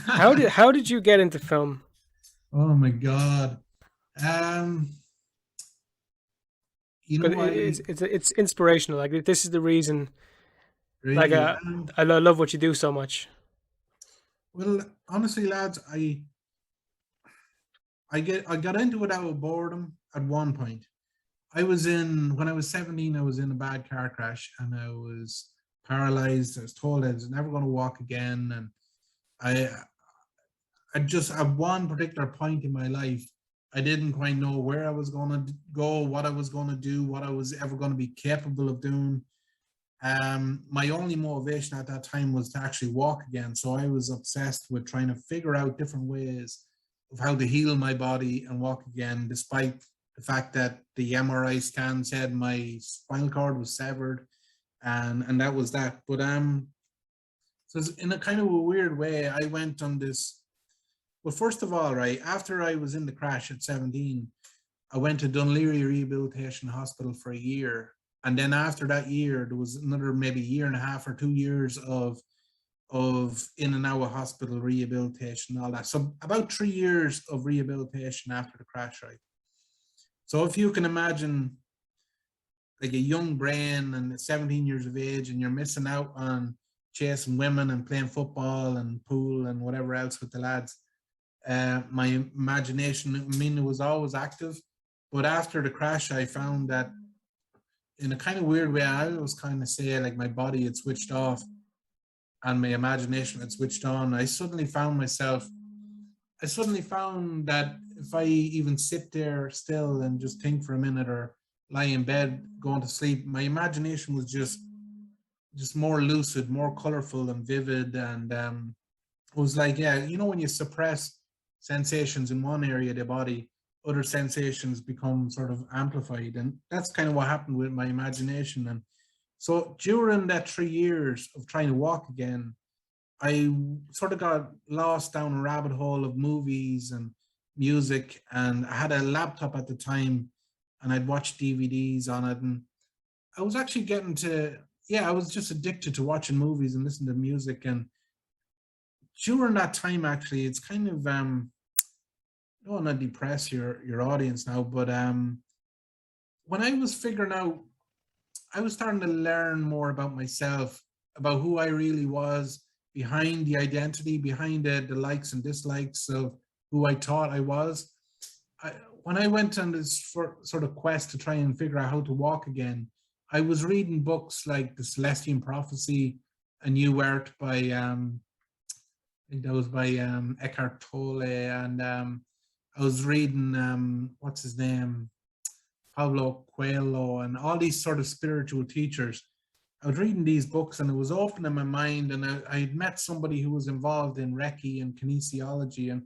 How did you get into film? Oh my God. Um, Because I it's inspirational. Like this is the reason. Like really, I love what you do so much. well, honestly, lads, I got into it out of boredom at one point. When I was 17, I was in a bad car crash and I was paralyzed. I was told I was never going to walk again. And I, I just, at one particular point in my life, I didn't quite know where I was going to go, what I was going to do, what I was ever going to be capable of doing. My only motivation at that time was to actually walk again. So I was obsessed with trying to figure out different ways of how to heal my body and walk again, despite the fact that the MRI scan said my spinal cord was severed, and that was that. But so in a kind of a weird way, I went on this. Well, first of all, right after I was in the crash at 17, I went to Dunleary Rehabilitation Hospital for a year. And then after that year, there was another maybe year and a half or 2 years of in and out of hospital rehabilitation and all that. So about 3 years of rehabilitation after the crash, right? So if you can imagine like a young brain and 17 years of age and you're missing out on chasing women and playing football and pool and whatever else with the lads, my imagination, I mean, it was always active. But after the crash, I found that in a kind of weird way, I was kind of say like my body had switched off and my imagination had switched on. I suddenly found that if I even sit there still and just think for a minute or lie in bed going to sleep, my imagination was just more lucid, more colorful and vivid. And it was like, yeah, when you suppress sensations in one area of the body, other sensations become sort of amplified. And that's kind of what happened with my imagination. And so during that 3 years of trying to walk again, I sort of got lost down a rabbit hole of movies and music. And I had a laptop at the time and I'd watch DVDs on it. And I was actually I was just addicted to watching movies and listening to music. And during that time, actually, it's kind of, I don't want to depress your audience now, but when I was figuring out, I was starting to learn more about myself, about who I really was behind the identity, behind the likes and dislikes of who I thought I was. I, when I went on this sort of quest to try and figure out how to walk again, I was reading books like The Celestian Prophecy, A New Earth by, I think that was by Eckhart Tolle, and I was reading, what's his name, Pablo Coelho, and all these sort of spiritual teachers. I was reading these books and it was opening my mind. And I had met somebody who was involved in Reiki and kinesiology. And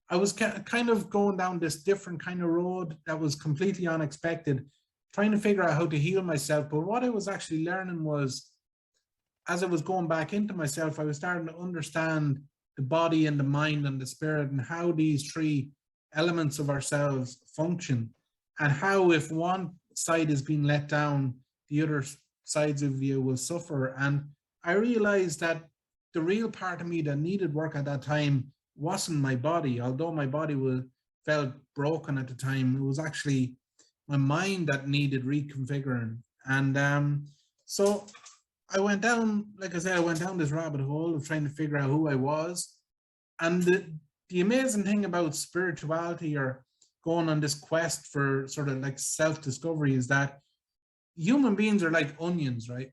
I was kind of going down this different kind of road that was completely unexpected, trying to figure out how to heal myself. But what I was actually learning was, as I was going back into myself, I was starting to understand the body and the mind and the spirit and how these three elements of ourselves function, and how if one side is being let down, the other sides of you will suffer. And I realized that the real part of me that needed work at that time wasn't my body, although my body was felt broken at the time. It was actually my mind that needed reconfiguring. And so I went down, like I said, I went down this rabbit hole of trying to figure out who I was. And the amazing thing about spirituality or going on this quest for sort of like self discovery is that human beings are like onions, right?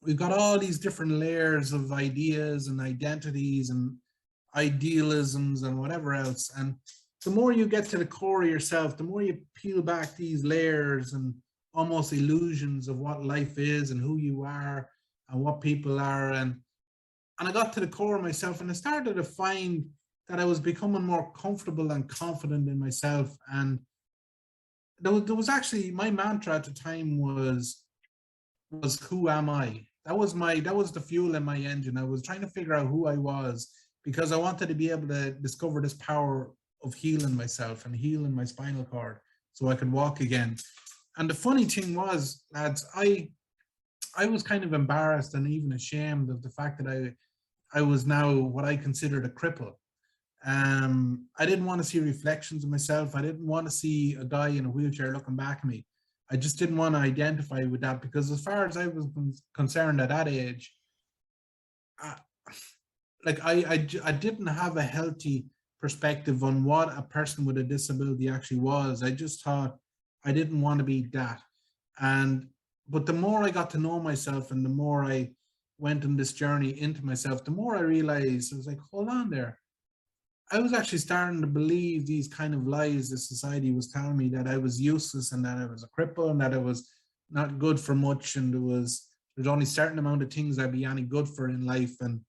We've got all these different layers of ideas and identities and idealisms and whatever else. And the more you get to the core of yourself, the more you peel back these layers and almost illusions of what life is and who you are and what people are. And I got to the core of myself and I started to find that I was becoming more comfortable and confident in myself. And there was actually, my mantra at the time was who am I? That was the fuel in my engine. I was trying to figure out who I was because I wanted to be able to discover this power of healing myself and healing my spinal cord so I could walk again. And the funny thing was, lads, I was kind of embarrassed and even ashamed of the fact that I was now what I considered a cripple. I didn't want to see reflections of myself. I didn't want to see a guy in a wheelchair looking back at me. I just didn't want to identify with that because, as far as I was concerned at that age, I, I didn't have a healthy perspective on what a person with a disability actually was. I just thought I didn't want to be that. And but the more I got to know myself and the more I went on this journey into myself, the more I realized I was like, hold on there. I was actually starting to believe these kind of lies that society was telling me, that I was useless and that I was a cripple and that I was not good for much, and there's only a certain amount of things I'd be any good for in life. And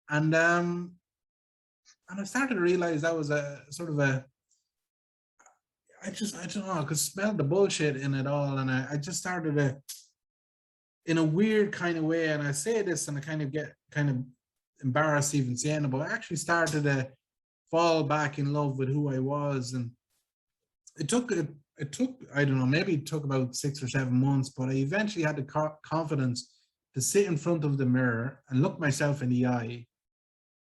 and I started to realize that was a sort of a I don't know, I could smell the bullshit in it all. And I just started to, in a weird kind of way, and I say this and I kind of get kind of embarrassed even saying it, but I actually started to fall back in love with who I was. And it took I don't know, maybe it took about 6 or 7 months, but I eventually had the confidence to sit in front of the mirror and look myself in the eye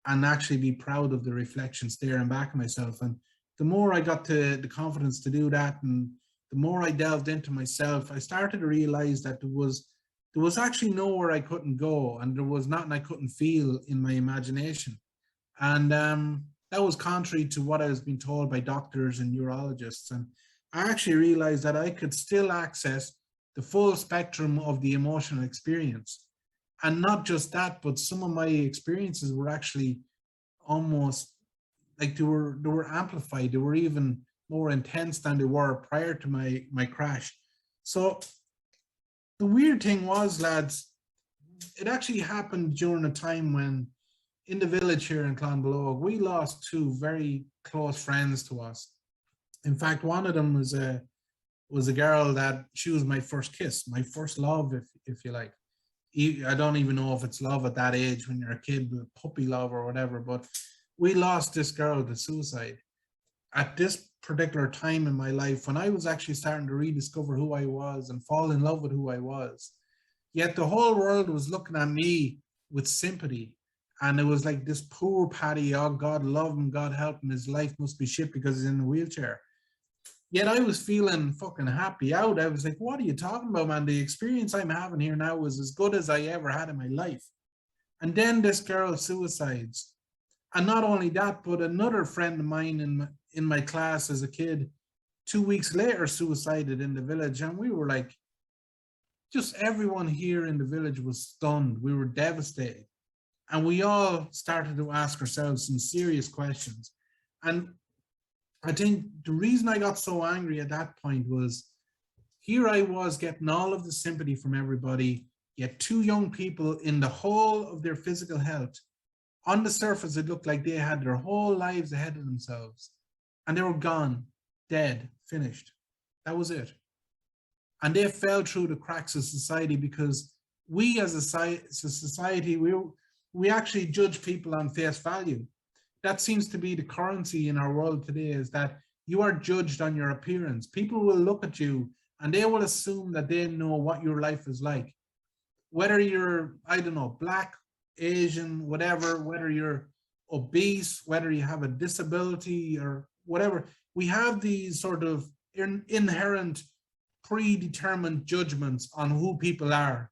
and actually be proud of the reflection staring back at myself. And the more I got to the confidence to do that, and the more I delved into myself, I started to realize that there was actually nowhere I couldn't go, and there was nothing I couldn't feel in my imagination. And that was contrary to what I was being told by doctors and neurologists. And I actually realized that I could still access the full spectrum of the emotional experience. And not just that, but some of my experiences were actually almost like they were amplified. They were even more intense than they were prior to my crash. So the weird thing was, lads, it actually happened during a time when, in the village here in Clonbelogue, we lost two very close friends to us. In fact, one of them was a girl that she was my first kiss, my first love, if you like. I don't even know if it's love at that age when you're a kid, puppy love or whatever. But we lost this girl to suicide at this particular time in my life, when I was actually starting to rediscover who I was and fall in love with who I was. Yet the whole world was looking at me with sympathy. And it was like, this poor Paddy, oh, God love him, God help him, his life must be shit because he's in a wheelchair. Yet I was feeling fucking happy out. I was like, what are you talking about, man? The experience I'm having here now is as good as I ever had in my life. And then this girl suicides. And not only that, but another friend of mine in my class as a kid, 2 weeks later, suicided in the village. And we were like, just everyone here in the village was stunned. We were devastated. And we all started to ask ourselves some serious questions. And I think the reason I got so angry at that point was, here I was getting all of the sympathy from everybody, yet two young people in the whole of their physical health, on the surface, it looked like they had their whole lives ahead of themselves. And they were gone, dead, finished. That was it. And they fell through the cracks of society because we as a society, we actually judge people on face value. That seems to be the currency in our world today, is that you are judged on your appearance. People will look at you and they will assume that they know what your life is like. Whether you're, I don't know, black, Asian, whatever, whether you're obese, whether you have a disability or whatever, we have these sort of inherent predetermined judgments on who people are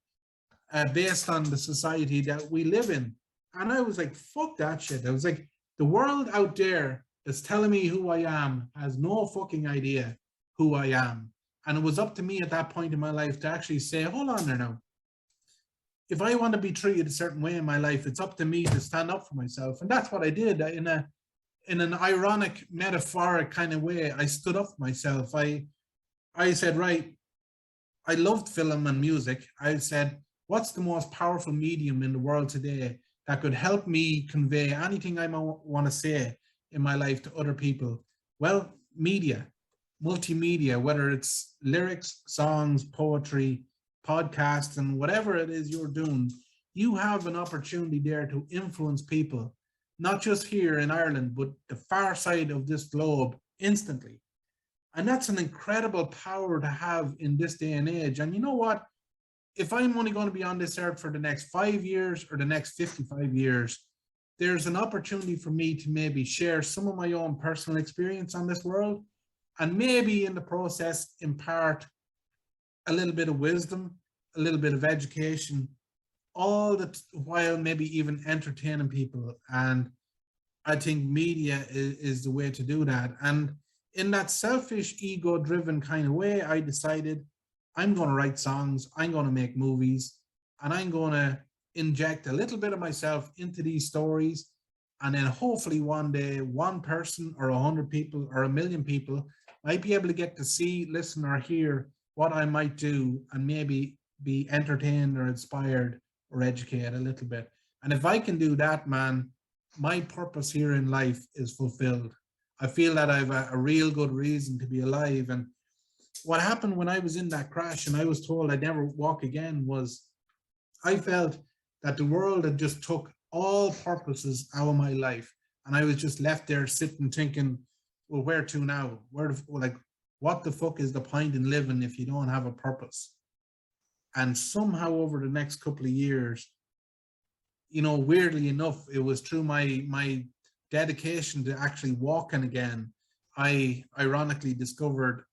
based on the society that we live in. And I was like, fuck that shit. I was like, the world out there that's telling me who I am has no fucking idea who I am. And it was up to me at that point in my life to actually say, hold on there now. If I want to be treated a certain way in my life, it's up to me to stand up for myself. And that's what I did in an ironic, metaphoric kind of way. I stood up for myself. I said, right, I loved film and music. I said, what's the most powerful medium in the world today that could help me convey anything I want to say in my life to other people? Well, media, multimedia, whether it's lyrics, songs, poetry, podcasts, and whatever it is you're doing, you have an opportunity there to influence people, not just here in Ireland, but the far side of this globe instantly. And that's an incredible power to have in this day and age. And you know what? if I'm only going to be on this earth for the next 5 years or the next 55 years, there's an opportunity for me to maybe share some of my own personal experience on this world, and maybe in the process impart a little bit of wisdom, a little bit of education, all the while maybe even entertaining people. And I think media is the way to do that. And in that selfish, ego driven kind of way, I decided I'm going to write songs, I'm going to make movies, and I'm going to inject a little bit of myself into these stories. And then hopefully one day, one person or 100 people or 1 million people might be able to get to see, listen, or hear what I might do, and maybe be entertained or inspired or educated a little bit. And if I can do that, man, my purpose here in life is fulfilled. I feel that I've a real good reason to be alive. And what happened when I was in that crash and I was told I'd never walk again was I felt that the world had just took all purposes out of my life. And I was just left there sitting thinking, well, where to now? Like, what the fuck is the point in living if you don't have a purpose? And somehow over the next couple of years, weirdly enough, it was through my dedication to actually walking again, I ironically discovered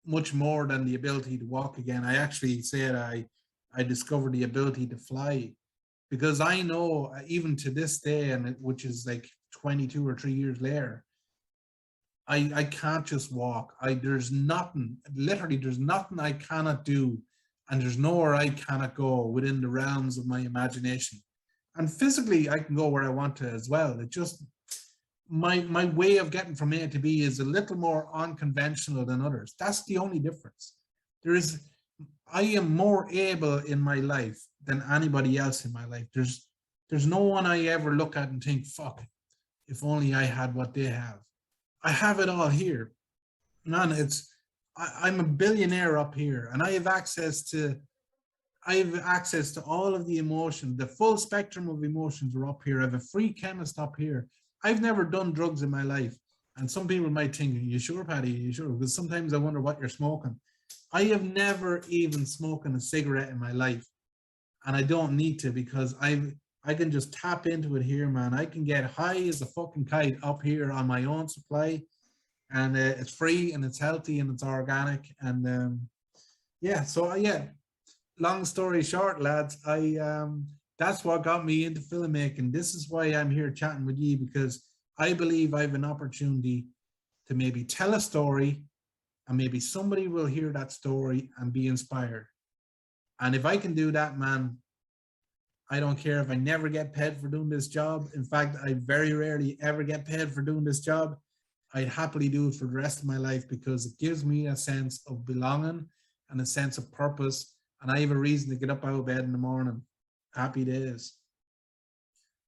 much more than the ability to walk again. I actually said I discovered the ability to fly, because I know even to this day, and which is like 22 or 3 years later, I can't just walk. There's nothing, literally there's nothing I cannot do, and there's nowhere I cannot go within the realms of my imagination. And physically I can go where I want to as well. It just, my way of getting from A to B is a little more unconventional than others. That's the only difference. I am more able in my life than anybody else in my life. There's no one I ever look at and think, fuck, if only I had what they have. I have it all here. Man, I'm a billionaire up here, and I have access to all of the emotion. The full spectrum of emotions are up here. I have a free chemist up here. I've never done drugs in my life. And some people might think, you sure, Paddy? You sure? Because sometimes I wonder what you're smoking. I have never even smoked a cigarette in my life. And I don't need to, because I can just tap into it here, man. I can get high as a fucking kite up here on my own supply. And it's free and it's healthy and it's organic. And yeah, so yeah, long story short, lads, that's what got me into filmmaking. This is why I'm here chatting with you, because I believe I have an opportunity to maybe tell a story, and maybe somebody will hear that story and be inspired. And if I can do that, man, I don't care if I never get paid for doing this job. In fact, I very rarely ever get paid for doing this job. I'd happily do it for the rest of my life, because it gives me a sense of belonging and a sense of purpose. And I have a reason to get up out of bed in the morning. Happy days.